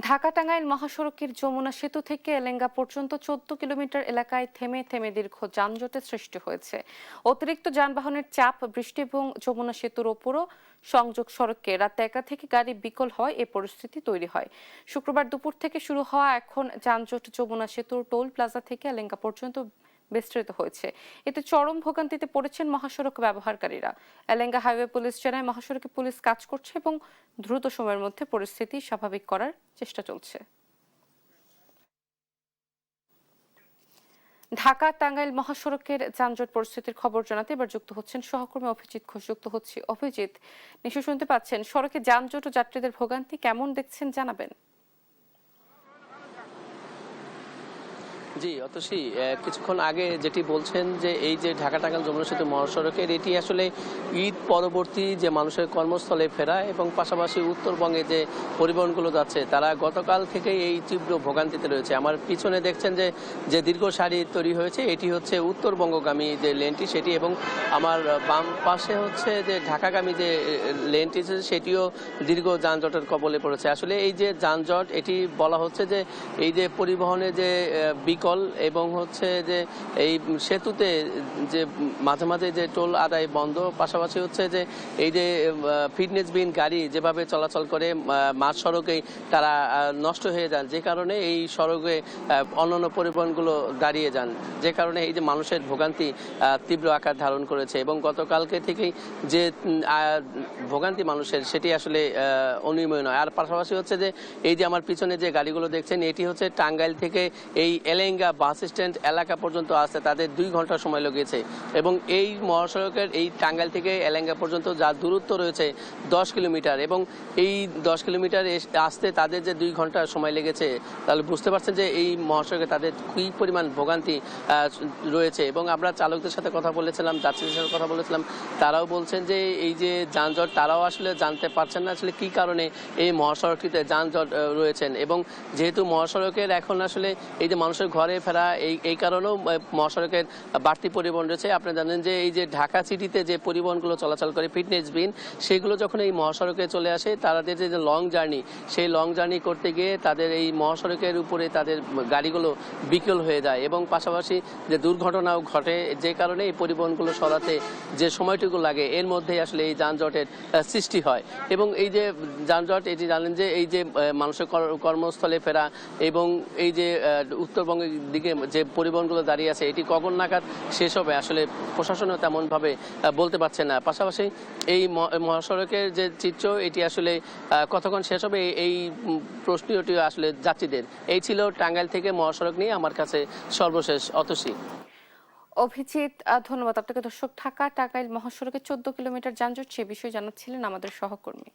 ঢাকা টাঙ্গাইল মহাসড়কের যমুনা সেতু থেকে এলেঙ্গা পর্যন্ত 14 কিলোমিটার এলাকায় থেমে থেমে দীর্ঘ যানজটের সৃষ্টি হয়েছে। অতিরিক্ত যানবাহনের চাপ, বৃষ্টি এবং যমুনা সেতুর ওপরও সংযোগ সড়কে রাত 1টা থেকে গাড়ি বিকল হয় এ পরিস্থিতি তৈরি হয়। শুক্রবার দুপুর থেকে শুরু হওয়া এখন যানজট যমুনা সেতুর টোল প্লাজা থেকে এলেঙ্গা পর্যন্ত বিস্তৃত হয়েছে। এতে চরম ভোগান্তিতে পড়েছেন মহাসড়ক ব্যবহারকারীরা। এলেঙ্গা হাইওয়ে পুলিশ জানায়, মহাসড়কে পুলিশ কাজ করছে এবং দ্রুত সময়ের মধ্যে পরিস্থিতি স্বাভাবিক করার চেষ্টা চলছে। ঢাকা টাঙ্গাইল মহাসড়কের যানজট পরিস্থিতির খবর জানাতে এবার যুক্ত হচ্ছেন সহকর্মী অভিজিৎ ঘোষ। যুক্ত হচ্ছে অভিজিৎ, নিশ্চয় শুনতে পাচ্ছেন, সড়কে যানজট ও যাত্রীদের ভোগান্তি কেমন দেখছেন জানাবেন। জি অতসী, কিছুক্ষণ আগে যেটি বলছেন যে এই যে ঢাকা টাঙ্গাইল যমুনা সেতু মহাসড়কের এটি আসলে ঈদ পরবর্তী যে মানুষের কর্মস্থলে ফেরা এবং পাশাপাশি উত্তরবঙ্গে যে পরিবহনগুলো যাচ্ছে তারা গতকাল থেকেই এই তীব্র ভোগান্তিতে রয়েছে। আমার পিছনে দেখছেন যে যে দীর্ঘ সারি তৈরি হয়েছে, এটি হচ্ছে উত্তরবঙ্গগামী যে লেনটি সেটি, এবং আমার বাম পাশে হচ্ছে যে ঢাকাগামী যে লেনটি সেটিও দীর্ঘ যানজটের কবলে পড়েছে। আসলে এই যে যানজট, এটি বলা হচ্ছে যে এই যে পরিবহনে যে বিকল এবং হচ্ছে যে এই সেতুতে যে মাঝে মাঝে যে টোল আদায় বন্ধ, পাশাপাশি হচ্ছে যে এই যে ফিটনেসবিহীন গাড়ি যেভাবে চলাচল করে মাঝ সড়কেই তারা নষ্ট হয়ে যান, যে কারণে এই সড়কে অন্যান্য পরিবহনগুলো দাঁড়িয়ে যান, যে কারণে এই যে মানুষের ভোগান্তি তীব্র আকার ধারণ করেছে। এবং গতকালকে থেকেই যে ভোগান্তি মানুষের সেটি আসলে অনিয়মীয় নয়। আর পাশাপাশি হচ্ছে যে এই যে আমার পিছনে যে গাড়িগুলো দেখছেন, এটি হচ্ছে টাঙ্গাইল থেকে এই এলেঙ্গা বাস স্ট্যান্ড এলাকা পর্যন্ত আসতে তাদের 2 ঘন্টা সময় লেগেছে। এবং এই মহাসড়কের এই টাঙ্গাইল থেকে এলেঙ্গা পর্যন্ত যার দূরত্ব রয়েছে 10 কিলোমিটার, এবং এই 10 কিলোমিটার আসতে তাদের যে 2 ঘন্টা সময় লেগেছে, তাহলে বুঝতে পারছেন যে এই মহাসড়কে তাদের কী পরিমাণ ভোগান্তি রয়েছে। এবং আমরা চালকদের সাথে কথা বলেছিলাম, যাত্রীদের সাথে কথা বলেছিলাম, তারাও বলছেন যে এই যে যানজট তারাও আসলে জানতে পারছেন না আসলে কী কারণে এই মহাসড়কটিতে যানজট রয়েছেন। এবং যেহেতু মহাসড়কের এখন আসলে এই যে মানুষের ঘরে ফেরা, এই কারণেও মহাসড়কের বাড়তি পরিবহন রয়েছে। আপনি জানেন যে এই যে ঢাকা সিটিতে যে পরিবহনগুলো চলাচল করে ফিটনেসবিহীন, সেগুলো যখন এই মহাসড়কে চলে আসে, তাদের যে লং জার্নি, সেই লং জার্নি করতে গিয়ে তাদের এই মহাসড়কের উপরে তাদের গাড়িগুলো বিকল হয়ে যায় এবং পাশাপাশি যে দুর্ঘটনাও ঘটে, যে কারণে এই পরিবহনগুলো সরাতে যে সময়টুকু লাগে এর মধ্যেই আসলে এই যানজটের সৃষ্টি হয়। এবং এই যে যানজট, এটি জানেন যে এই যে মানুষের কর্মস্থলে ফেরা এবং এই যে উত্তরবঙ্গের দিকে যে পরিবহনগুলো দাঁড়িয়ে আছে, এটি কখন নাগাদ শেষ হবে আসলে প্রশাসনও তেমনভাবে বলতে পারছে না। পাশাপাশি এই মহাসড়কের যে চিত্র, এটি আসলে কতক্ষণ শেষ হবে এই প্রশ্নটি আসলে যাত্রীদের। এই ছিল টাঙ্গাইল থেকে মহাসড়ক নিয়ে আমার কাছে সর্বশেষ অতসী। অভিজিৎ, ধন্যবাদ আপনাকে। দর্শক, ঢাকা টাঙ্গাইল মহাসড়কে 14 কিলোমিটার যানজট, সে বিষয়ে জানাচ্ছিলেন আমাদের সহকর্মী।